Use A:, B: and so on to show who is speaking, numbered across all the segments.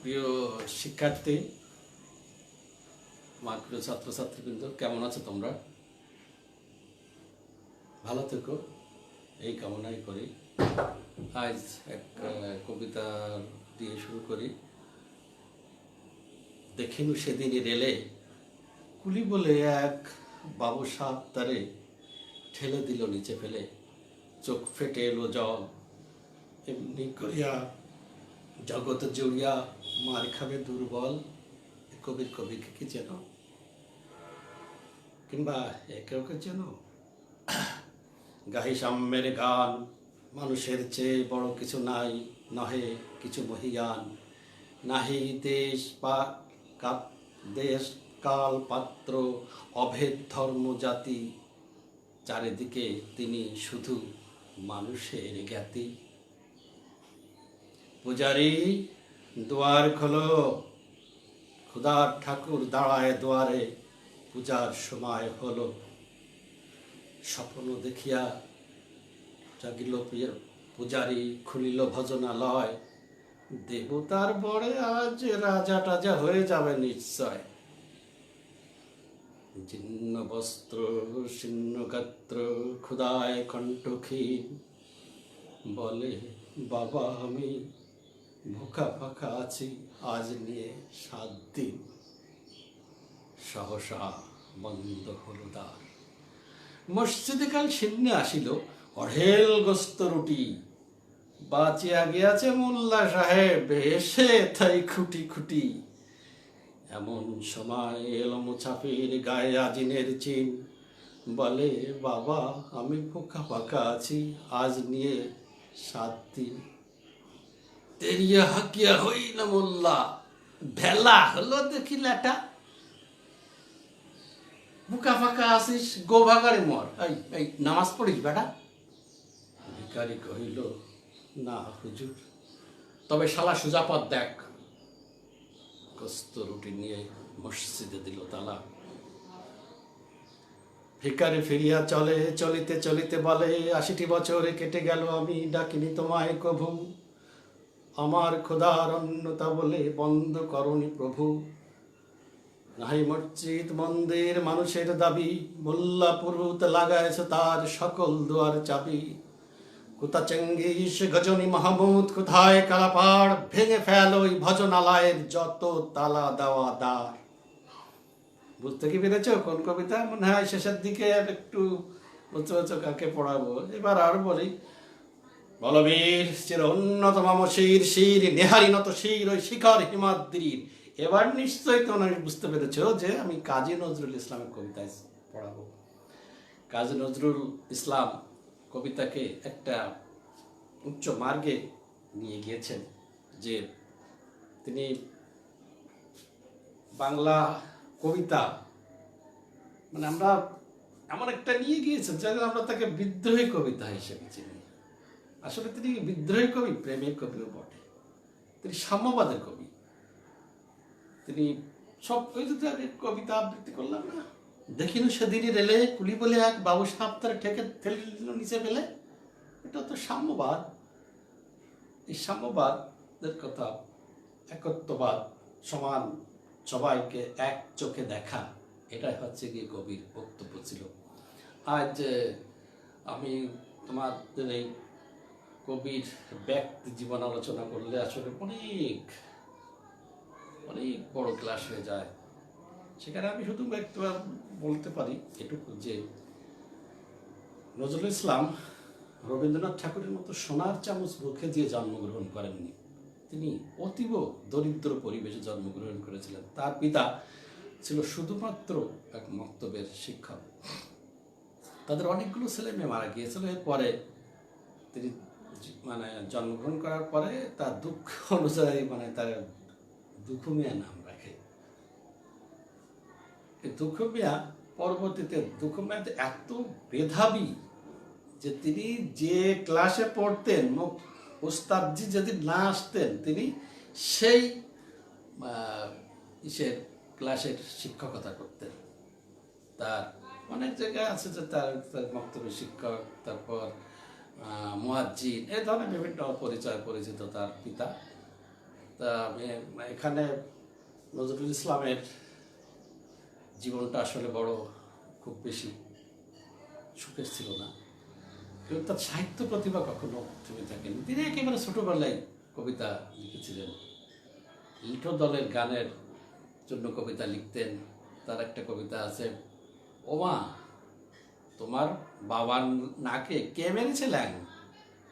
A: প্রিয় শিক্ষার্থী, আমার প্রিয় ছাত্রছাত্রীবৃন্দ, কেমন আছো তোমরা? ভালো থেকো এই কামনাই করি। আজ এক কবিতা দিয়ে শুরু করি। দেখিনু সেদিনই রেলে কুলি বলে এক বাবু সাপ তারে ঠেলে দিল নিচে ফেলে, চোখ ফেটে এলো জল, এমনি করিয়া জগৎ জুড়িয়া মার খাবে দুর্বল। কবির কবিকে কি চেনো, কিংবা একে ওকে চেনো? গাহি সাম্যের গান, মানুষের চেয়ে বড় কিছু নাই, নহে কিছু মহিয়ান। নাহি দেশ বা দেশ কাল পাত্র, অভেদ ধর্ম জাতি, চারিদিকে তিনি শুধু মানুষের জ্ঞাতি। পূজারি দুয়ার খোলো, খুদার ঠাকুর দাঁড়ায় দুয়ারে, পূজার সময় হলো। স্বপ্ন দেখিয়া জাগিল পূজারি, খুলিল ভজনালয়। দেবতার বরে আজ রাজা টাজা হয়ে যাবে নিশ্চয়। জীর্ণ বস্ত্র শীর্ণ গাত্র, ক্ষুধায় কণ্ঠক্ষীণ, বলে বাবা আমি ভোকা ফাঁকা আছি আজ নিয়ে 7 দিন। সহসা বন্ধ হলো দ্বার। মসজিদে কাল সিন্নে আসিল অঢেল গোস্ত রুটি, বাঁচিয়া গিয়াছে মোল্লা সাহেব এসে তাই খুঁটি খুঁটি। এমন সময় এলো মুছাফির, গায়ে আজিনের চিন, বলে বাবা আমি ভোকা ফাঁকা আছি আজ নিয়ে 7 দিন। তেরিয়া হাকিয়া হই না মোল্লা, ভেলা হলো দেখি লেটা। বুকা ফাঁকা আসিস গো ভাগারে মর, এই নামাজ পড়িস বেটা? ভিখারি কহিল না হুজুর, তবে শালা সুজাপদ দেখ। গোস্ত রুটি নিয়ে মসজিদে দিল তালা। ভিখারি ফিরিয়া চলে, চলিতে চলিতে বলে 80টি বছর কেটে গেল আমি ডাকিনি তোমায় কভু। আমার খোদার অন্যতা বলে বন্ধ করনি প্রভু। নাহি মসজিদ মন্দির মানুষের দাবি, মোল্লা পুরুত লাগাইছে তার সকল দুয়ার চাবি। কোথা চেঙ্গিস গজনী মাহমুদ, কোথায় কালাপাড়, ভেঙে ফেল ওই ভজনালয়ের যত তালা দেওয়া দ্বার। বুঝতে কি পেরেছো কোন কবিতা? মনে হয় শেষের দিকে একটু উঁচু কাকে পড়াবো। এবার আর বলি, বলবীর চির অন্যতম শির শির নেহারি নত শির ওই শিখর হিমাদ্রির। এবার নিশ্চয়ই তোমরা বুঝতে পেরেছো যে আমি কাজী নজরুল ইসলামের কবিতায় পড়াবো। কাজী নজরুল ইসলাম কবিতাকে একটা উচ্চ মার্গে নিয়ে গিয়েছেন, যে তিনি বাংলা কবিতা মানে আমরা এমন একটা নিয়ে গিয়েছেন যাতে আমরা তাকে বিদ্রোহী কবিতা হিসেবে চিনি। আসলে তিনি বিদ্রোহী কবি, প্রেমের কবিও বটে। তিনি সাম্যবাদের কবি। তিনি সব কবিতা আবৃত্তি করলাম না, দেখিনু সেদিনই রেলে কুলি বলে এক বাবু সাপ তার ঠেকে ঠেলে দিল নিচে ফেলে। এটা তো সাম্যবাদ। এই সাম্যবাদের কথা, একত্ববাদ, সমান সবাইকে এক চোখে দেখা, এটাই হচ্ছে গিয়ে কবির বক্তব্য ছিল। আজ আমি তোমাদের এই কবির ব্যক্তি জীবন আলোচনা করলে আসলে অনেক অনেক বড় ক্লাস হয়ে যায়। সেখানে আমি শুধু একটু বলতে পারি এটুকু, যে নজরুল ইসলাম রবীন্দ্রনাথ ঠাকুরের মতো সোনার চামচ মুখে দিয়ে জন্মগ্রহণ করেননি। তিনি অতীব দরিদ্র পরিবেশে জন্মগ্রহণ করেছিলেন। তার পিতা ছিল শুধুমাত্র এক মক্তবের শিক্ষক। তাদের অনেকগুলো ছেলে মেয়ে মারা গিয়েছিল। এরপরে তিনি জন্মগ্রহণ করার পরে তার দুঃখ অনুযায়ী তার দুঃখ মিয়া নাম রাখে। দুঃখ মিয়া পরবর্তীতে দুঃখ মিয়া এত মেধাবী যে তিনি যে ক্লাসে পড়তেন, ওস্তাদজি যদি না আসতেন তিনি সেই ক্লাসের শিক্ষকতা করতেন। তার অনেক জায়গায় আছে যে তার মক্তবের শিক্ষক, তারপর মুয়াজ্জিন, এই ধরনের বিভিন্ন পরিচয় পরিচিত তার পিতা। তা আমি এখানে নজরুল ইসলামের জীবনটা আসলে বড় খুব বেশি সুখের ছিল না, কিন্তু তার সাহিত্য প্রতিভা কখনো থেমে থাকেনি। তিনি একেবারে ছোটবেলায় কবিতা লিখেছিলেন, লিঠো দলের গানের জন্য কবিতা লিখতেন। তার একটা কবিতা আছে, ওমা তোমার বাবার নাকে কে মেরেছে ল্যাং,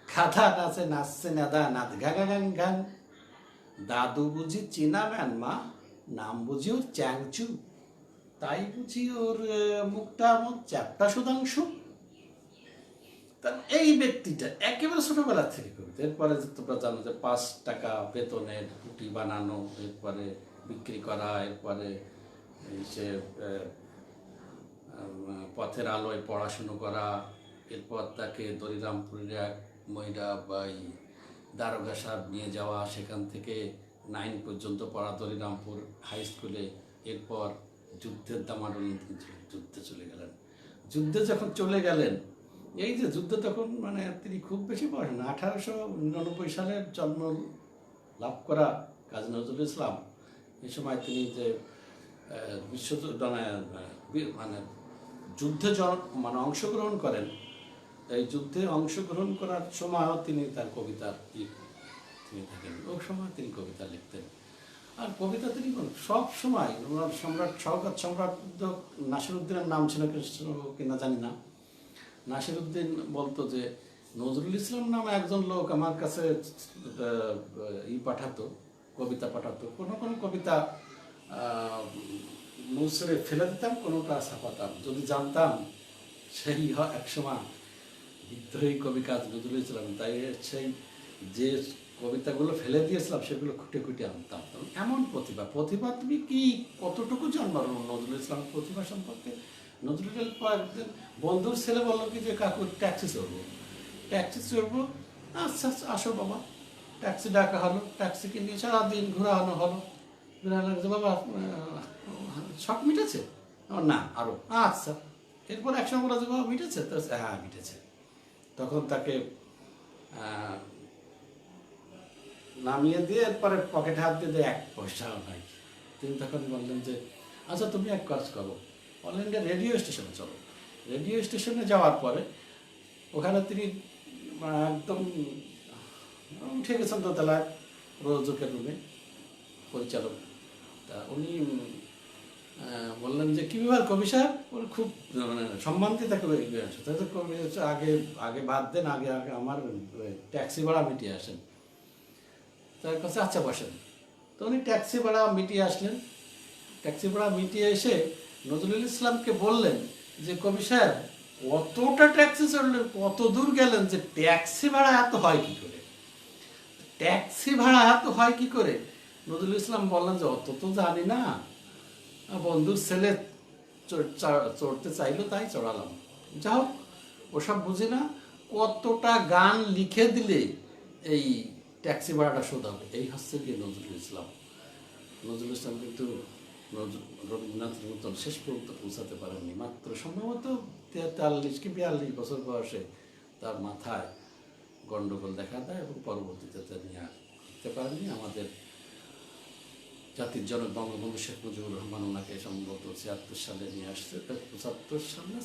A: খাদা নাচে নাচছে নাদা নাদ গান গান গান, দাদু বুঝি চীনা ম্যান মা, নাম বুঝি ওর চ্যাংচু, তাই বুঝি ওর মুখটা এমন চ্যাপটা সুধাংশু। তা এই ব্যক্তিটা একেবারে ছোটবেলা থেকে কবিতা। এরপরে তোমরা জানো যে 5 টাকা বেতনের রুটি বানানো, এরপরে বিক্রি করা, এরপরে সে পথের আলোয় পড়াশুনো করা, এরপর তাকে দরিরামপুরের এক মহিলা বা দারোগা সাহেব নিয়ে যাওয়া, সেখান থেকে 9 পর্যন্ত পড়া দরিরামপুর হাই স্কুলে। এরপর যুদ্ধের দামাডোল, যুদ্ধে চলে গেলেন। যুদ্ধে যখন চলে গেলেন, এই যে যুদ্ধ তখন মানে তিনি খুব বেশি বয়স না, 1899 সালের জন্ম লাভ করা কাজী নজরুল ইসলাম। এই সময় তিনি যে মানে যুদ্ধে মানে অংশগ্রহণ করেন, এই যুদ্ধে অংশগ্রহণ করার সময়ও তিনি তার কবিতার তিনি থাকেন। ওই সময় তিনি কবিতা লিখতেন। আর কবিতা তিনি সব সময় সম্রাট শওকত সম্রাট নাসিরুদ্দিনের নাম ছিল কিনা জানি না, নাসিরুদ্দিন বলতো যে নজরুল ইসলাম নামে একজন লোক আমার কাছে পাঠাতো, কবিতা পাঠাতো। কোনো কোনো কবিতা মুসরে ফেলে দিতাম, কোনোটা ছাপাতাম। যদি জানতাম সেই একসময় বিদ্রোহী কবি কাজী নজরুল ইসলাম, তাই সেই যে কবিতাগুলো ফেলে দিয়েছিলাম সেগুলো খুঁটে খুঁটে আনতাম। এমন প্রতিভা তুমি কি কতটুকু জানবার নজরুল ইসলামের প্রতিভা সম্পর্কে? নজরুল একদিন বন্ধুর ছেলে বললো কি যে কাকু ট্যাক্সি চড়বো। আচ্ছা আসো বাবা। ট্যাক্সি ডাকা হলো, ট্যাক্সিকে নিয়ে সারাদিন ঘোরানো হলো। যে বাবা শখ মিটেছে? না আরো। আচ্ছা। এরপর একসঙ্গে বলা যে বাবা মিটেছে? তো হ্যাঁ মিটেছে। তখন তাকে নামিয়ে দিয়ে এরপরে পকেটে হাত দিয়ে 1 পয়সাও নাই। তিনি তখন বললেন যে আচ্ছা তুমি এক কাজ করো, অল ইন্ডিয়া রেডিও স্টেশনে চলো। রেডিও স্টেশনে যাওয়ার পরে ওখানে তিনি একদম উঠে গেছেন দোতলায় প্রযোজকের রুমে, পরিচালক। তা উনি বললেন যে কী ব্যাপার কবি সাহেব? ওর খুব মানে সম্মান দিয়ে তাকে কবি আগে আগে বাদ দেন, আগে আগে আমার ট্যাক্সি ভাড়া মিটিয়ে আসেন। তার কাছে আচ্ছা বসেন। তো উনি ট্যাক্সি ভাড়া মিটিয়ে আসলেন। ট্যাক্সি ভাড়া মিটিয়ে এসে নজরুল ইসলামকে বললেন যে কবি সাহেব অতটা ট্যাক্সি চড়লেন, কত দূর গেলেন, যে ট্যাক্সি ভাড়া এত হয় কি করে? ট্যাক্সি ভাড়া এত হয় কি করে? নজরুল ইসলাম বললেন যে অত তো জানি না, বন্ধুর ছেলে চড়তে চাইলো তাই চড়ালাম। যা হোক ওসব বুঝি না, কতটা গান লিখে দিলে এই ট্যাক্সি ভাড়াটা শোধ হবে। এই হচ্ছে গিয়ে নজরুল ইসলাম। নজরুল ইসলাম কিন্তু রবীন্দ্রনাথের মতন শেষ পর্যন্ত পৌঁছাতে পারেননি। মাত্র সম্ভবত 43 কি 42 বছর বয়সে তার মাথায় গণ্ডগোল দেখা দেয় এবং পরবর্তীতে নিয়ে আসতে পারেননি। আমাদের জাতির জনক বঙ্গবন্ধু শেখ মুজিবুর রহমান ওনাকে সম্ভবত 76 সালে নিয়ে আসছে, 75 সালে,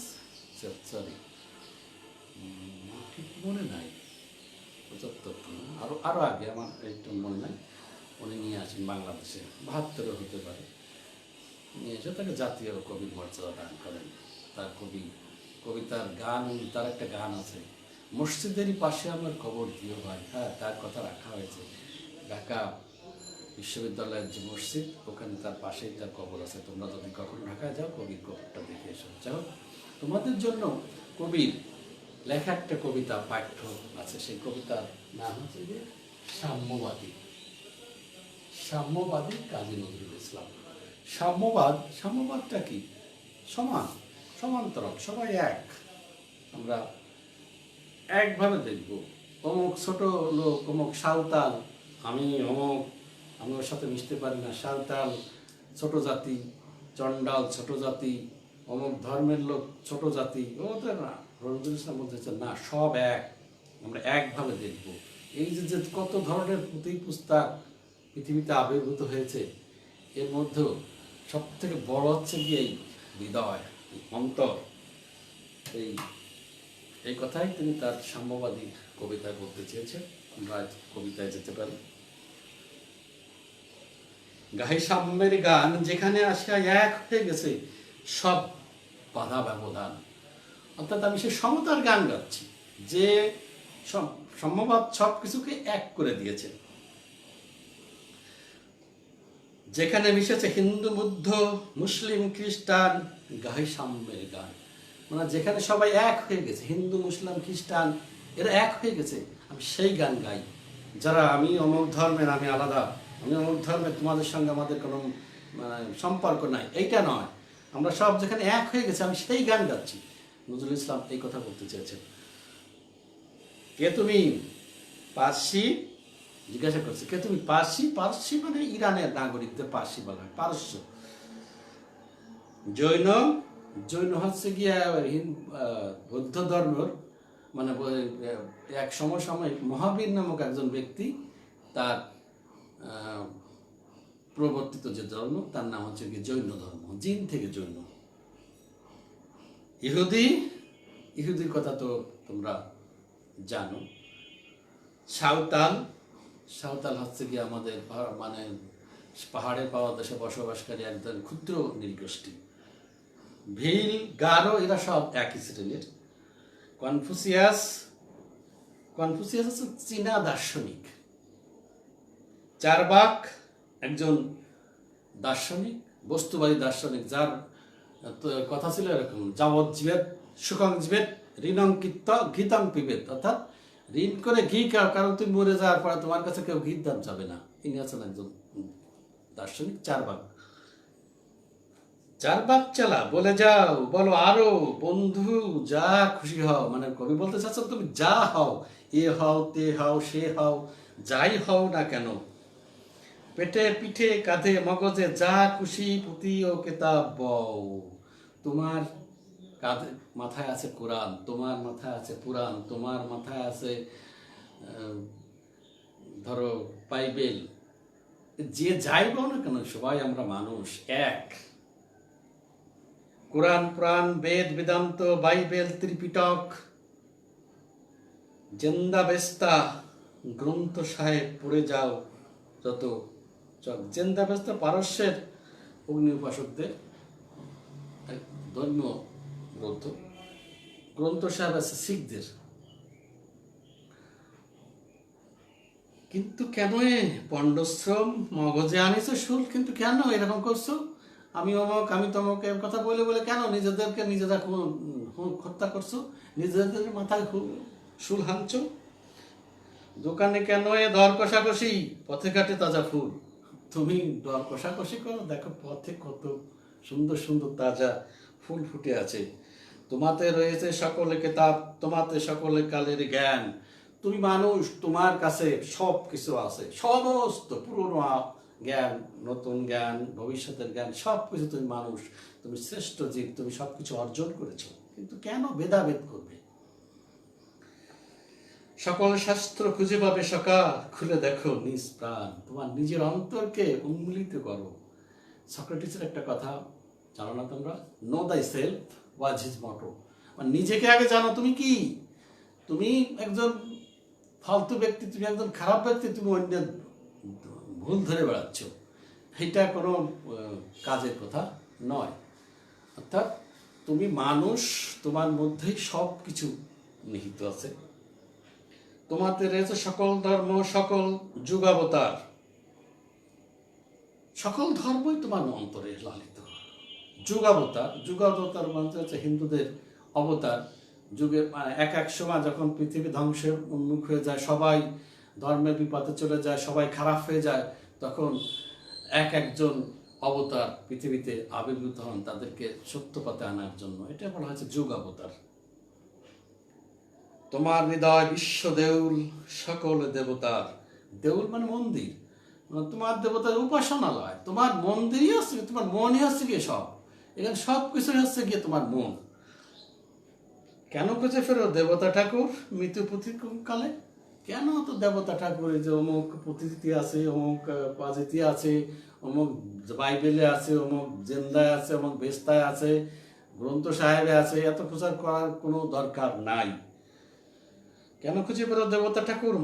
A: সরি ঠিক মনে নাই, 75 আরও আগে, আমার একটু মনে নাই। উনি নিয়ে আসেন বাংলাদেশে, 72 হতে পারে। নিয়ে এসে তাকে জাতীয় কবির মর্যাদা দান করেন। তার কবিতার গান, তার একটা গান আছে, মসজিদেরই পাশে আমার কবর দিও ভাই। হ্যাঁ, তার কথা রাখা হয়েছে। ঢাকা বিশ্ববিদ্যালয়ের যে মসজিদ, ওখানে তার পাশেই তার কবর আছে। তোমরা যদি কখনো ঢাকায় যাও, কবির কবরটা দেখে এসো। যাই হোক, তোমাদের জন্য কবির লেখা একটা কবিতা পাঠ্য আছে। সেই কবিতার নাম হচ্ছে যে সাম্যবাদী কাজী নজরুল ইসলাম। সাম্যবাদটা কি? সমান্তরাল, সবাই এক, আমরা একভাবে দেখব। অমুক ছোট লোক, অমুক সাঁওতাল, আমি ওর সাথে মিশতে পারি না, সাঁওতাল ছোট জাতি, চণ্ডাল ছোট জাতি, অমুক ধর্মের লোক ছোট জাতি, ওদের না। নজরুল ইসলাম বলতেছেন না, সব এক, আমরা একভাবে দেখব। এই যে কত ধরনের পুঁথি পুস্তক
B: পৃথিবীতে আবির্ভূত হয়েছে, এর মধ্যেও সব থেকে বড় হচ্ছে কি এই হৃদয়, এই অন্তর। এই এই কথাই তিনি তার সাম্যবাদী কবিতায় বলতে চেয়েছেন। আমরা কবিতায় যেতে পারি। গাহি সাম্যের গান, যেখানে আসিয়া এক হয়ে গেছে সব বাধা ব্যবধান। অর্থাৎ আমি সে সমতার গান গাচ্ছি, যে সাম্যবাদ সব কিছুকে এক করে দিয়েছে। যেখানে মিশেছে হিন্দু, বুদ্ধ, মুসলিম, খ্রিস্টান, গাহি সাম্যের গান। মানে যেখানে সবাই এক হয়ে গেছে, হিন্দু, মুসলিম, খ্রিস্টান এরা এক হয়ে গেছে, আমি সেই গান গাই। যারা আমি অমুক ধর্মের, আমি আলাদা, আমি অমুক ধর্মের, তোমাদের সঙ্গে আমাদের কোনো সম্পর্ক নাই, এইটা নয়। আমরা সব যেখানে এক হয়ে গেছে, আমি সেই গান গাচ্ছি। নজরুল ইসলাম এই কথা বলতে চেয়েছেন। কে তুমি? পার্সি জিজ্ঞাসা করছে, কে তুমি? পার্সি? পার্সি মানে ইরানের নাগরিকদের পার্সি বলা হয়, পারস্য। জৈন? জৈন হচ্ছে গিয়া বৌদ্ধ ধর্মের, মানে এক সমসাময়িক মহাবীর নামক একজন ব্যক্তি, তার প্রবর্তিত যে ধর্ম, তার নাম হচ্ছে গিয়ে জৈন ধর্ম, জিন থেকে জৈন। ইহুদি? ইহুদির কথা তো তোমরা জানো। সাঁওতাল? সাঁওতাল হচ্ছে কি আমাদের মানে পাহাড়ে পাওয়া দেশে বসবাসকারী একজন ক্ষুদ্র নৃগোষ্ঠী। ভিল, গারো এরা সব একই শ্রেণীর। কনফুসিয়াস? কনফুসিয়াস হচ্ছে চীনা দার্শনিক। চারবাক একজন দার্শনিক, বস্তুবাদী দার্শনিক, যার কথা ছিল এরকম, যাবৎ জীবেত সুখং জীবেত ঋণং ঘিতং পিবেত, অর্থাৎ ঋণ করে ঘি খাও, কারণ তুমি মরে যাওয়ার পরে তোমার কাছে কেউ ঘির দাম যাবে না। ইনি আছেন একজন দার্শনিক। চারবাক। চারবাক চালা, বলে যাও, বলো আরো বন্ধু, যা খুশি হও। মানে কবি বলতে চাচ্ছেন তুমি যা হও, এ হও, তে হও, সে হও, যাই হও না কেন, পেটে পিঠে কাঁধে মগজে যা খুশি পুঁতি ও কেতাব বও। তোমার কাঁধে মাথায় আছে কোরআন, তোমার মাথায় আছে পুরাণ, তোমার মাথায় আছে ধরো বাইবেল, যে যাই বলো না কেন, সবাই আমরা মানুষ এক। কোরআন, পুরাণ, বেদ, বেদান্ত, বাইবেল, ত্রিপিটক, জেন্দা বেস্তা গ্রন্থ সাহেব পড়ে যাও যত। জেন্দা বেস্তা পারস্যের অগ্নি উপাসকদের ধর্মীয় গ্রন্থ। গ্রন্থ সাহেব আছে শিখদের। কিন্তু কেন পণ্ডশ্রম মগজে আনিছো শুল, কিন্তু কেন এরকম করছো? আমি অমক, আমি তমক এর কথা বলে বলে কেন নিজেদেরকে নিজেরা হত্যা করছো, নিজেদের মাথায় শুল হানছো? দোকানে কেন দর কষাকষি, পথে ঘাটে তাজা ফুল। তুমি দর কষাকষি করো, দেখো পথে কত সুন্দর সুন্দর তাজা ফুল ফুটে আছে। তোমাতে রয়েছে সকলে কেতাব, তোমাতে সকলে কালের জ্ঞান। তুমি মানুষ, তোমার কাছে সব কিছু আছে, সমস্ত পুরনো জ্ঞান, নতুন জ্ঞান, ভবিষ্যতের জ্ঞান, সব কিছু। তুমি মানুষ, তুমি শ্রেষ্ঠ জীব, তুমি সব কিছু অর্জন করেছো, কিন্তু কেন ভেদাভেদ করবে? সকল শাস্ত্র খুঁজে পাবে সকা, খুলে দেখো নিজ প্রাণ, তোমার নিজের অন্তরকে উন্মূলিত করো। সক্রেটিসের একটা কথা জানো না তোমরা? নো দাই সেলফ ওয়াজ হিজ মটো। নিজেকে আগে জানো, তুমি কি? তুমি একজন ফালতু ব্যক্তি, তুমি একজন খারাপ ব্যক্তি, তুমি অন্যের ভুল ধরে বেড়াচ্ছ, এটা কোনো কাজের কথা নয়। অর্থাৎ তুমি মানুষ, তোমার মধ্যেই সব কিছু নিহিত আছে। তোমাতে রয়েছে সকল ধর্ম, সকল যুগাবতার, সকল ধর্মই তোমার অন্তরে লালিত। যুগাবতার, যুগাবতার মানে হচ্ছে হিন্দুদের অবতার। যুগের এক এক সময় যখন পৃথিবী ধ্বংসের উন্মুখ হয়ে যায়, সবাই ধর্মের বিপথে চলে যায়, সবাই খারাপ হয়ে যায়, তখন এক একজন অবতার পৃথিবীতে আবির্ভূত হন তাদেরকে সত্য পথে আনার জন্য। এটা বলা হয়েছে যুগ অবতার। তোমার হৃদয় বিশ্ব দেউল, সকল দেবতার। দেউল মানে মন্দির, তোমার দেবতার উপাসনালয়, তোমার মন্দিরই হচ্ছে, তোমার মনই হচ্ছে গিয়ে সব। এখানে সব কিছুই হচ্ছে গিয়ে তোমার মন। কেন খুঁজে ফেরো দেবতা ঠাকুর মৃত্যু প্রতিকালে? কেন তো দেবতা ঠাকুর যে অমুক প্রতিথি আছে, অমুক পাজিতি আছে, অমুক বাইবেলে আছে, অমুক জেন্দায় আছে, অমুক বেস্তায় আছে, গ্রন্থ সাহেবে আছে, এত প্রচার করার কোনো দরকার নাই। কেন খুঁজে পেল দেবতা ঠাকুর?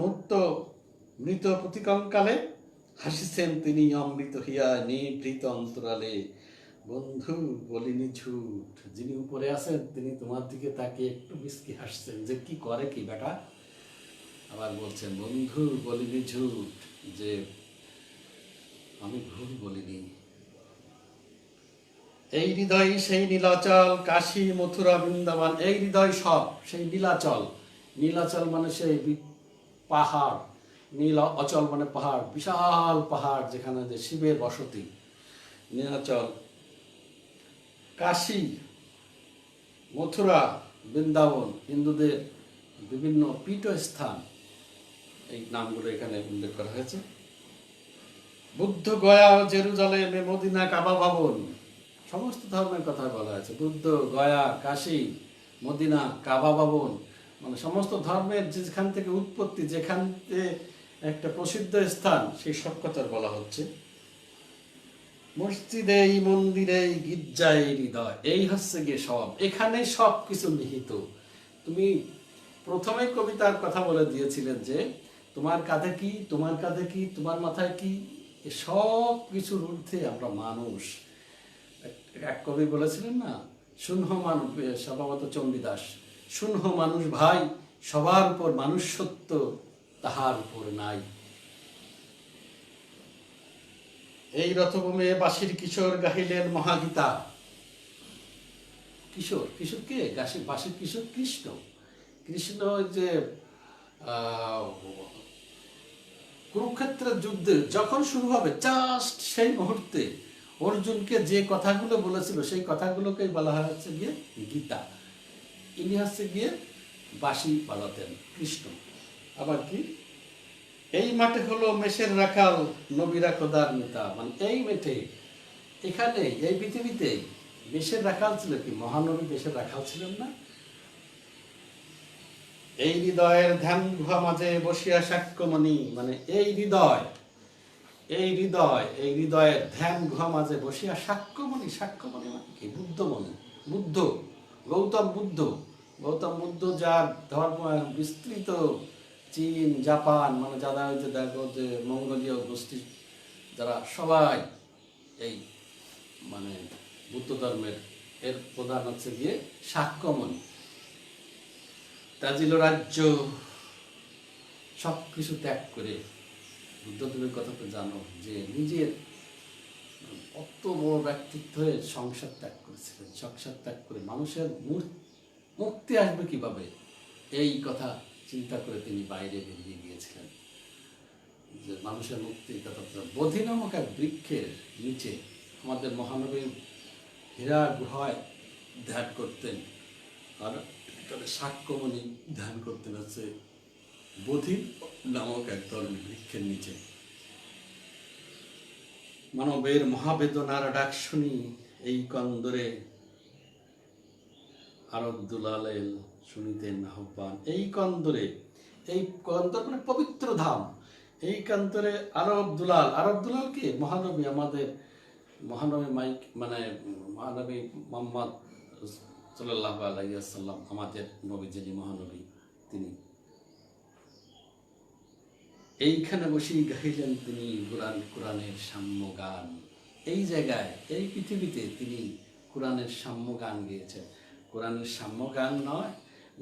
B: মৃত প্রতিকঙ্কালে হাসিছেন তিনি অমৃত হিয়া নিভৃত অন্তরালে। বন্ধু বলিনি ঝুট, যিনি উপরে আছেন তিনি তোমার দিকে তাকিয়ে একটু মিষ্টি হাসছেন যে কি করে কি বেটা। আবার বলছেন বন্ধু বলিনি ঝুট, যে আমি ভুল বলিনি। এই হৃদয় সেই নীলাচল, কাশী মথুরা বৃন্দাবন, এই হৃদয় সব সেই নীলাচল। নীলাচল মানে সেই পাহাড়, নীল অচল মানে পাহাড়, বিশাল পাহাড় যেখানে যে শিবের বসতি, নীলাচল। কাশী, মথুরা, বৃন্দাবন হিন্দুদের বিভিন্ন পীঠস্থান, এই নামগুলো এখানে উল্লেখ করা হয়েছে। বুদ্ধ গয়া, জেরুজালেমে, মদিনা, কাবা ভবন, সমস্ত ধর্মের কথা বলা হয়েছে। বুদ্ধ, গয়া, কাশী, মদিনা, কাবা ভবন, মানে সমস্ত ধর্মের যেখান থেকে উৎপত্তি, যেখান থেকে একটা প্রসিদ্ধ স্থান, সেই সব কথা বলা হচ্ছে। মসজিদে, মন্দিরে, গির্জায় হৃদয়, এই হচ্ছে গিয়ে সব, এখানে সব কিছু নিহিত। তুমি প্রথমে কবিতার কথা বলে দিয়েছিলেন যে তোমার কাঁধে কি, তোমার কাঁধে কি, তোমার মাথায় কি, সব কিছুর ঊর্ধ্বে আমরা মানুষ। এক কবি বলেছিলেন না, শুনহ মানুষ, স্বভাবত চণ্ডীদাস, শুনহ মানুষ ভাই, সবার উপর মানুষ সত্য, তাহার উপর নাই। এই রথভূমে বাঁশির কিশোর গাহিলেন মহাগীতা। কিশোর, কিশোর কে? বাঁশির কিশোর কৃষ্ণ। কৃষ্ণ যে কুরুক্ষেত্রের যুদ্ধে যখন শুরু হবে জাস্ট সেই মুহূর্তে অর্জুনকে যে কথাগুলো বলেছিল সেই কথাগুলোকেই বলা হচ্ছে গিয়ে গীতা। ইনি হচ্ছে গিয়ে বাঁশি বাজাতেন কৃষ্ণ। আবার কি, এই মাঠে হলো মেষের রাখাল, নবীরা খোদার নেতা, মানে এই মাঠে, এখানে এই পৃথিবীতে মেষের রাখাল ছিল কি? মহানবী মেষের রাখাল ছিলেন না? এই হৃদয়ের ধ্যান গুহা মাঝে বসিয়া সাক্ষ্যমণি, মানে এই হৃদয়, এই হৃদয়, এই হৃদয়ের ধ্যান গুহা মাঝে বসিয়া সাক্ষ্যমণি। সাক্ষ্যমণি মানে কি? বুদ্ধমণি, বুদ্ধ, গৌতম বুদ্ধ। গৌতম বুদ্ধ যার ধর্ম বিস্তৃত চীন, জাপান, মানে যারা ওই যে দেখো যে মঙ্গোলীয় গোষ্ঠী, যারা সবাই এই মানে বুদ্ধ ধর্মের, এর প্রধান হচ্ছে গিয়ে সাক্ষ্যমণি। ত্যাজিল রাজ্য, সব কিছু ত্যাগ করে, বুদ্ধদেবের কথা তো জানো যে নিজের অত বড় ব্যক্তিত্ব হয়ে সংসার ত্যাগ করেছিলেন। সংসার ত্যাগ করে মানুষের মুক্তি আসবে কিভাবে, এই কথা চিন্তা করে তিনি বাইরে বেরিয়ে গিয়েছিলেন। যে মানুষের মুক্তির কথা, বোধি নামক এক বৃক্ষের নিচে আমাদের মহানবী হীরা গুহায় ধ্যান করতেন, আর সাক্ষ্যমণি ধ্যান করতেন হচ্ছে বোধি নামক এক ধরনের বৃক্ষের নিচে। মানবের মহাবেদনার ডাক শুনি এই কন্দরে, আরব দুলালের শুনিতেন আহ্বান। এই কন্দরে, এই কন্দর মানে পবিত্র ধাম, এই কান্তরে আরব দুলাল। আরব দুলাল কি? মহানবী, আমাদের মহানবী মাইক, মানে মহানবী মোহাম্মদ সাল্লাল্লাহু আলাইহি ওয়াসাল্লাম, আমাদের নবী যিনি মহানবী, তিনি এইখানে বসেই গাইলেন তিনি কোরআনের সাম্য গান। এই জায়গায়, এই পৃথিবীতে তিনি কোরআনের সাম্য গান গেয়েছেন। কোরআনের সাম্য গান নয়,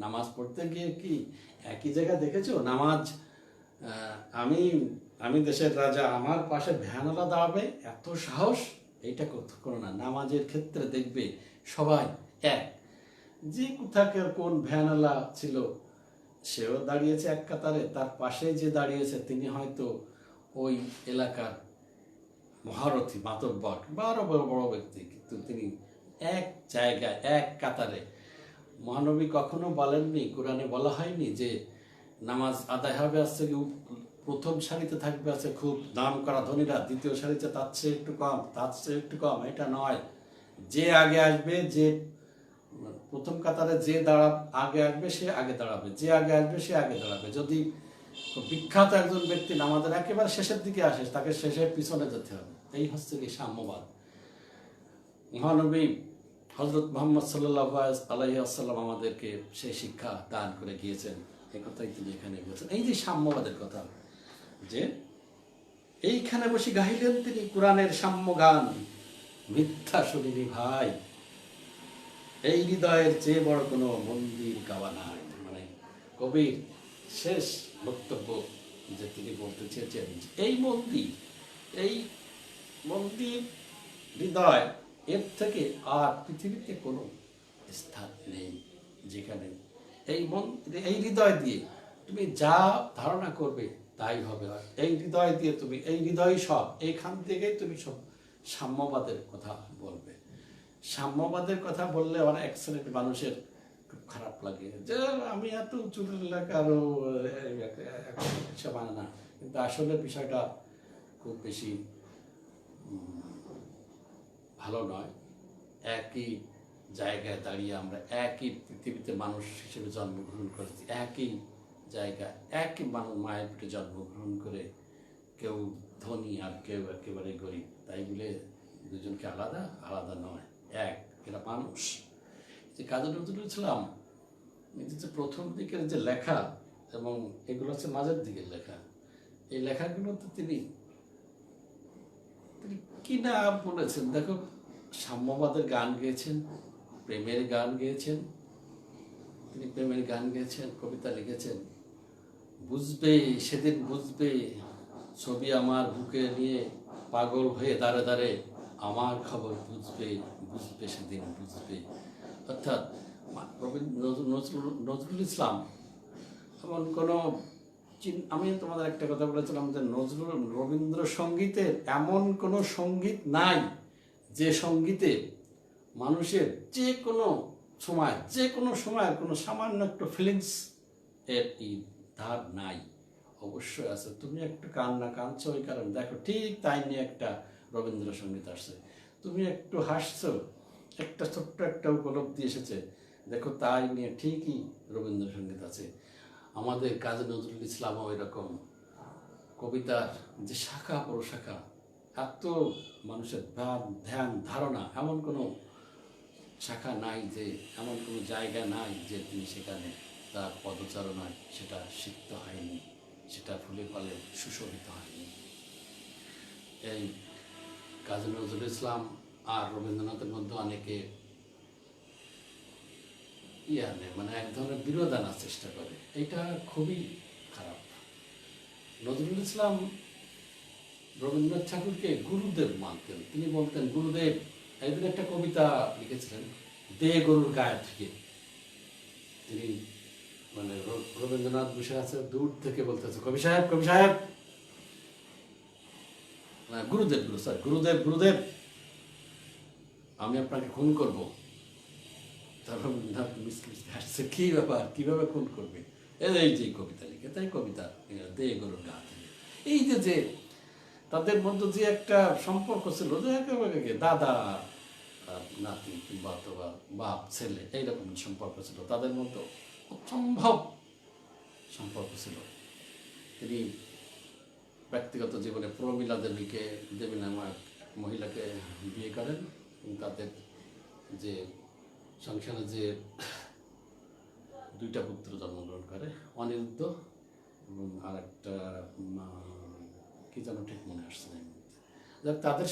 B: নামাজ পড়তে গিয়ে কি একই জায়গায় দেখেছো? নামাজ, আমি দেশের রাজা, আমার পাশে ভ্যানওয়ালা দাঁড়াবে, এত সাহস, এইটা করো না। নামাজের ক্ষেত্রে দেখবে সবাই এক। যে কোথাকার কোন ভ্যানওয়ালা ছিল সেও দাঁড়িয়েছে এক কাতারে, তার পাশে যে দাঁড়িয়েছে তিনি হয়তো ওই এলাকার মহারথী, মাতব্বর বা আরো বড় বড় ব্যক্তি, কিন্তু তিনি এক জায়গায় এক কাতারে। মহানবী কখনো বলেননি, কোরআনে বলা হয়নি যে নামাজ আদায় হবে আসছে প্রথম সারিতে থাকবে আছে খুব দাম করা ধনীরা, দ্বিতীয় সারিতে তার চেয়ে একটু কম, তার চেয়ে একটু কম। এটা নয়, যে আগে আসবে, যে প্রথম কাতারে যে আগে আসবে সে আগে দাঁড়াবে, যে আগে আসবে সে আগে দাঁড়াবে। যদি খুব বিখ্যাত একজন ব্যক্তি না, আমাদের একেবারে শেষের দিকে আসে, তাকে শেষের পিছনে যেতে হবে। এই হচ্ছে কি সাম্যবাদ। মহানবী হজরত মোহাম্মদ সাল্লাল্লাহু আলাইহি আসাল্লাম আমাদেরকে সেই শিক্ষা দান করে গিয়েছেন, এই কথাই তিনি এখানে বলছেন। এই যে সাম্যবাদের কথা, যে এইখানে বসে গাইলেন তিনি কোরআনের সাম্য গান, মিথ্যা শুনিনি ভাই, এই হৃদয়ের চেয়ে বড় কোনো মন্দির গাওয়া নাই। মানে কবির শেষ বক্তব্য যে তিনি বলতে চেয়েছেন, এই মন্দির হৃদয়, এর থেকে আর পৃথিবীতে কোনো স্থান নেই যেখানে এই হৃদয় দিয়ে তুমি যা ধারণা করবে তাই হবে। এই হৃদয় দিয়ে তুমি, এই হৃদয় সব, এইখান থেকেই তুমি সব সাম্যবাদের কথা বলবে। সাম্যবাদের কথা বললে অনেক এক্সেলেন্ট মানুষের খুব খারাপ লাগে, যে আমি এত উঁচু আরো সে মানে না। কিন্তু আসলে বিষয়টা খুব বেশি ভালো নয়। একই জায়গায় দাঁড়িয়ে আমরা একই পৃথিবীতে মানুষ হিসেবে জন্মগ্রহণ করেছি, একই জায়গায় একই মায়ের পেটে জন্মগ্রহণ করে, কেউ ধনী আর কেউ একেবারে গরিব, তাই বলে দুজনকে আলাদা আলাদা নয়, এক, এরা মানুষ। যে কাজী নজরুল ইসলাম যে প্রথম দিকের যে লেখা, এবং এগুলো হচ্ছে মাঝের দিকের লেখা, এই লেখাগুলোতে তিনি কি না বলেছেন দেখো। সাম্যবাদের গান গেয়েছেন, প্রেমের গান গেয়েছেন, তিনি প্রেমের গান গেয়েছেন, কবিতা লিখেছেন। বুঝবে সেদিন বুঝবে, ছবি আমার বুকে নিয়ে পাগল হয়ে দাঁড়ে দাঁড়ে আমার খবর বুঝবে, বুঝবে সেদিন বুঝবে। অর্থাৎ নজরুল ইসলাম এমন কোনো, আমি তোমাদের একটা কথা বলেছিলাম যে রবীন্দ্রসঙ্গীতের এমন কোনো সঙ্গীত নাই যে সঙ্গীতে মানুষের যে কোনো সময়ের কোনো সামান্য একটু ফিলিংস এর ধার নাই। অবশ্যই আছে। তুমি একটু কাঁদছো ওই কারণে দেখো, ঠিক তাই নিয়ে একটা রবীন্দ্রসঙ্গীত আসছে। তুমি একটু হাসছো, একটা ছোট্ট একটা উপলব্ধি এসেছে, দেখো তাই নিয়ে ঠিকই রবীন্দ্রসঙ্গীত আছে। আমাদের কাজী নজরুল ইসলামও ওই রকম কবিতার যে শাখা প্রশাখা, এত মানুষের ধ্যান ধারণা, এমন কোনো শাখা নাই, যে এমন কোনো জায়গা নাই যে তিনি সেখানে তার পদচারণায় সেটা সিক্ত হয়নি, সেটা ফুলে ফলে সুশোভিত হয়নি। এই কাজী নজরুল ইসলাম আর রবীন্দ্রনাথের মধ্যে অনেকে মানে এক ধরনের বিরোধ আনার চেষ্টা করে, এটা খুবই খারাপ। নজরুল ইসলাম রবীন্দ্রনাথ ঠাকুরকে গুরুদেব মানতেন। তিনি বলতেন গুরুদেব। একদিন একটা কবিতা লিখেছিলেন, দে গরুর গায়ে থেকে। তিনি মানে রবীন্দ্রনাথ বসে আছে, দূর থেকে বলতেছে, কবি সাহেব গুরুদেব, আমি আপনাকে খুন করবো। তার রবীন্দ্রনাথ হাসছে, কি ব্যাপার, কিভাবে খুন করবে? এই যে কবিতা লিখে, তাই কবিতা দে গরুর গা থেকে। এই যে তাদের মধ্যে যে একটা সম্পর্ক ছিল, যে একেবারে দাদা নাতি কিংবা অথবা বাপ ছেলে, এইরকম সম্পর্ক ছিল তাদের মধ্যে, অসম্ভব সম্পর্ক ছিল। তিনি ব্যক্তিগত জীবনে প্রমীলা দেবী নামক মহিলাকে বিয়ে করেন, তাদের যে সংসারে যে দুইটা পুত্র জন্মগ্রহণ করে, অনিরুদ্ধ এবং আর একটা কি যেন ঠিক মনে আসছে না। তাদের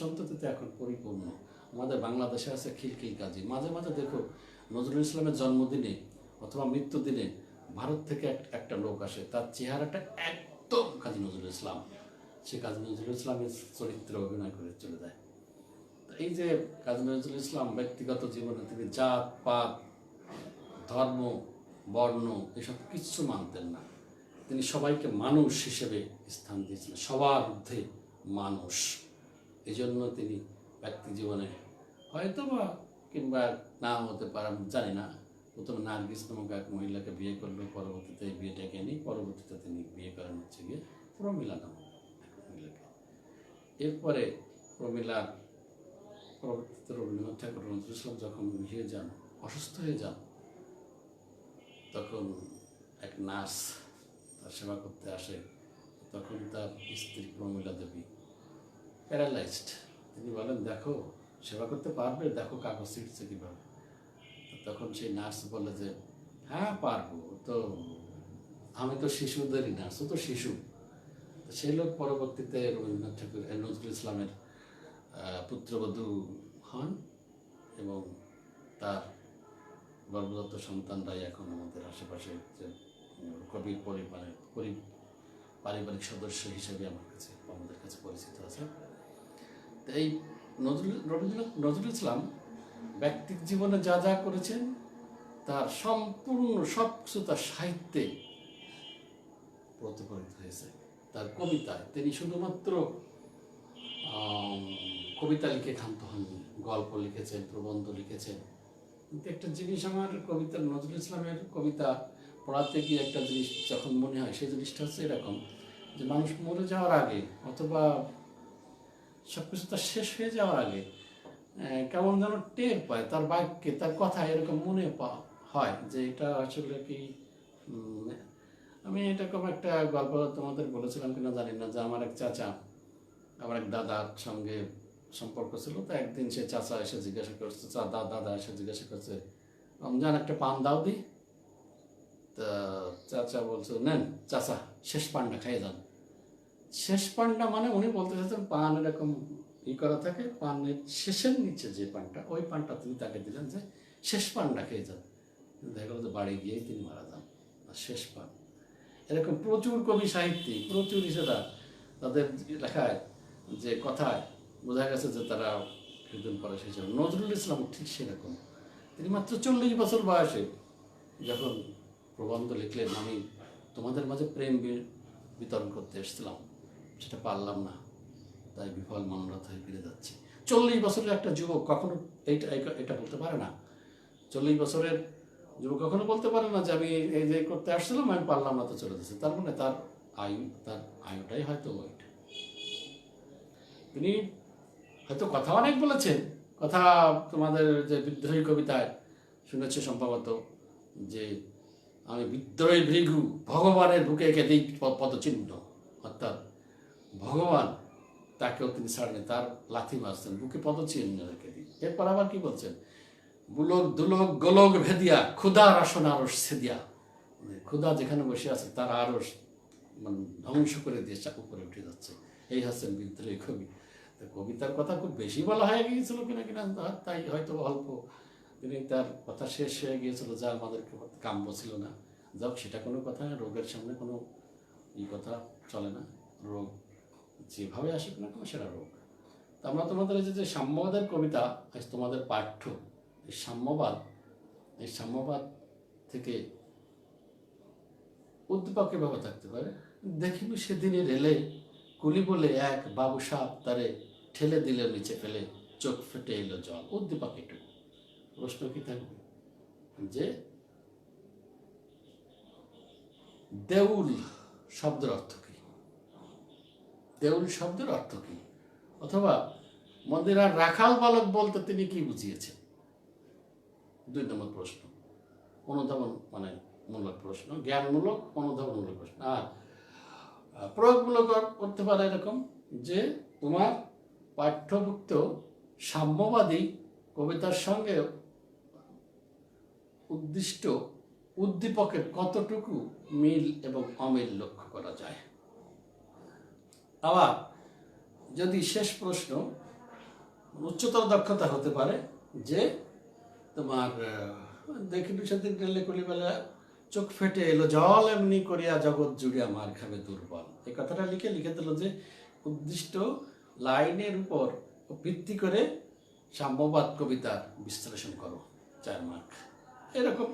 B: সন্ততিতে এখন পরিপূর্ণ। আমাদের বাংলাদেশে আছে খিলখিল কাজী। মাঝে মাঝে দেখো নজরুল ইসলামের জন্মদিনে অথবা মৃত্যুদিনে ভারত থেকে একটা লোক আসে, তার চেহারাটা একদম কাজী নজরুল ইসলাম, সে কাজী নজরুল ইসলামের চরিত্রে অভিনয় করে চলে যায়। এই যে কাজী নজরুল ইসলাম ব্যক্তিগত জীবনে তিনি জাত পাত ধর্ম বর্ণ এসব কিচ্ছু মানতেন না। তিনি সবাইকে মানুষ হিসেবে স্থান দিয়েছিলেন, সবার মধ্যে মানুষ। এই জন্য তিনি ব্যক্তি জীবনে হয়তো বা কিংবা না হতে পারে জানি না, প্রথমে নার্গিস নামক এক মহিলাকে বিয়ে করলো, পরবর্তীতে বিয়েটাকে নিয়ে পরবর্তীতে তিনি বিয়ে করেন হচ্ছে গিয়ে প্রমীলা নামক এক মহিলাকে। এরপরে প্রমীলার পরবর্তীতে রবীন্দ্রনাথ ঠাকুর নজরুল ইসলাম যখন অসুস্থ হয়ে যান, তখন এক নার্স তার সেবা করতে আসে, তখন তার স্ত্রী প্রমীলা দেবী প্যারালাইজড। তিনি বলেন, দেখো সেবা করতে পারবে, দেখো কাগজ ছিটছে কীভাবে। তখন সেই নার্স বলে যে হ্যাঁ পারবো, তো আমি তো শিশুদেরই নার্স, ও তো শিশু। সেই লোক পরবর্তীতে রবীন্দ্রনাথ ঠাকুর নজরুল ইসলামের পুত্রবধূ হন এবং তার গর্ভদত্ত সন্তানরাই এখন আমাদের আশেপাশে যে কবির পারিবারিক সদস্য হিসেবে আমাদের কাছে পরিচিত আছে। তো এই নজরুল ইসলাম ব্যক্তিক জীবনে যা যা করেছেন তার সম্পূর্ণ সব কিছু তার সাহিত্যে প্রতিফলিত হয়েছে। তার কবিতায় তিনি শুধুমাত্র কবিতা লিখে ক্ষান্ত হননি, গল্প লিখেছেন, প্রবন্ধ লিখেছেন। কিন্তু একটা জিনিস আমার কবিতা, নজরুল ইসলামের কবিতা পড়াতে গিয়ে একটা জিনিস যখন মনে হয়, সেই জিনিসটা হচ্ছে এরকম যে মানুষ মরে যাওয়ার আগে অথবা সব কিছু তার শেষ হয়ে যাওয়ার আগে কেমন যেন টের পায় তার বাক্যে, তার কথা এরকম মনে হয় যে এটা আসলে কি। আমি এরকম একটা গল্প তোমাদের বলেছিলাম কিনা জানি না, যে আমার এক চাচা আমার এক দাদার সঙ্গে সম্পর্ক ছিল। তো একদিন সে চাচা এসে জিজ্ঞাসা করছে, দাদা এসে জিজ্ঞাসা করছে, রমজান একটা পান দাও দি। তা চাচা বলছে, নেন চাচা শেষ পানটা খাইয়ে যান। শেষ পানটা মানে উনি বলতে চাচ্ছেন পান এরকম করা থাকে, পানের শেষের নিচে যে পানটা, ওই পানটা তিনি তাকে দিলেন যে শেষ পানটা খেয়ে যান। দেখা গেল যে বাড়ি গিয়েই তিনি মারা যান। আর শেষ পান এরকম প্রচুর কবি সাহিত্যিক, প্রচুর ইসেরা তাদের লেখায় যে কথায় বোঝা গেছে যে তারা কীর্তন করা শেষ। নজরুল ইসলাম ঠিক সেরকম। তিনি মাত্র 40 বছর বয়সে যখন প্রবন্ধ লিখলেন, আমি তোমাদের মাঝে প্রেম বিতরণ করতে এসেছিলাম, সেটা পারলাম না, তাই বিফল মনোরথ হয়ে ফিরে যাচ্ছি। 40 বছরের একটা যুবক কখনো এটা বলতে পারে না। 40 বছরের যুবক কখনো বলতে পারে না যে আমি এই যে করতে আসছিলাম, আমি পারলাম না, তো চলে যাচ্ছে। তার মানে তার আয়ুটাই হয়তো ওইটা। তিনি হয়তো কথা অনেক বলেছেন, কথা তোমাদের যে বিদ্রোহী কবিতায় শুনেছে সম্ভবত, যে আমি বিদ্রোহী ভৃগু ভগবানের বুকে এঁকে দিই পদচিহ্ন, অর্থাৎ ভগবান তাকেও তিনি ছাড়েন, তার লাথি মারছেন, বুকে পদচিহ্ন রেখে দিই। এরপর আবার কি বলছেন, বুলক দুলক গোলক ভেদিয়া ক্ষুধার আসন আরস ছেদিয়া, ক্ষুধা যেখানে বসে আছে তার আরস মানে ধ্বংস করে দিয়ে উপরে উঠে যাচ্ছে। এই হচ্ছেন বিদ্রোহী কবি। কবিতার কথা খুব বেশি বলা হয়ে গিয়েছিল কিনা তাই হয়তো অল্প তিনি তার কথা শেষ হয়ে গিয়েছিল, যা আমাদের কাম্য ছিল না। যাক, সেটা কোনো কথা না, রোগের সামনে কোনো কথা চলে না। রোগ যেভাবে আসুক না কেন সেটা রোগ। তা আমরা তোমাদের যে সাম্যবাদের কবিতা আজ তোমাদের পাঠ্য, এই সাম্যবাদ থেকে উদ্দীপক এভাবে থাকতে পারে, দেখিব সেদিনে রেলে কুলি বলে এক বাবু সাপ তারে ঠেলে দিলে নিচে ফেলে চোখ ফেটে এলো জল। উদ্দীপক এটুকু। প্রশ্ন কি থাকবে যে দেউল শব্দের অর্থ কি, দেউল শব্দের অর্থ কি, অথবা মন্দিরার রাখাল বালক বলতে তিনি কি বুঝিয়েছেন। 2 নম্বর প্রশ্ন, অনুধাবন মানে মূলক প্রশ্ন, জ্ঞানমূলক অনুধাবনমূলক প্রশ্ন। আর প্রয়োগমূলক করতে পারে এরকম যে তোমার পাঠ্যভুক্ত সাম্যবাদী কবিতার সঙ্গে উদ্দিষ্ট উদ্দীপকের কতটুকু মিল এবং অমিল লক্ষ্য করা যায়। আবার যদি শেষ প্রশ্ন উচ্চতর দক্ষতা হতে পারে যে তোমার দেখিবি সেদিন রেলে কলিবেলা চোখ ফেটে এলো জল এমনি করিয়া জগৎ জুড়িয়া মার খাবে দুর্বল। এই কথাটা লিখে দিল যে উদ্দিষ্ট লাইনের উপর ভিত্তি করে সাম্যবাদ কবিতার বিশ্লেষণ করো, 4 মার্ক। এরকম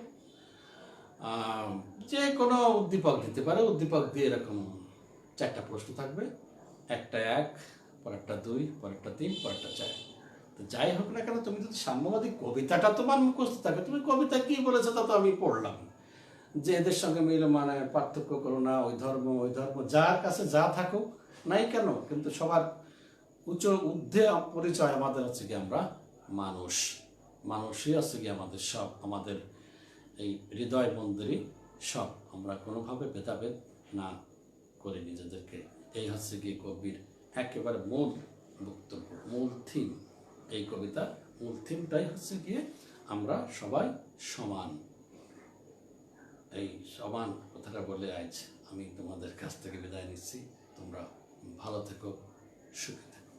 B: যে কোনো উদ্দীপক দিতে পারে। উদ্দীপক দিয়ে এরকম 4টা প্রশ্ন থাকবে, একটা 1, পরেরটা 2, পরেরটা 3, পরেরটা 4। তো যাই হোক না কেন, তুমি যদি সাম্যবাদী কবিতাটা তোমার মুখস্থ থাকে, তুমি কবিতা কি বলেছো তা তো আমি পড়লাম, যে এদের সঙ্গে মিলে মানে পার্থক্য করো না, ওই ধর্ম যার কাছে যা থাকুক নাই কেন, কিন্তু সবার ঊর্ধ্বে পরিচয় আমাদের হচ্ছে কি আমরা মানুষই হচ্ছে কি আমাদের সব, আমাদের এই হৃদয় মন্দিরই সব। আমরা কোনোভাবে ভেদাভেদ না করে নিজেদেরকে, এই হচ্ছে গিয়ে কবির একেবারে মূল বক্তব্য, মূল থিম। এই কবিতার মূল থিমটাই হচ্ছে গিয়ে আমরা সবাই সমান। এই সমান কথাটা বলে আজ আমি তোমাদের কাছ থেকে বিদায় নিচ্ছি। তোমরা ভালো থেকো, সুখী থেকো।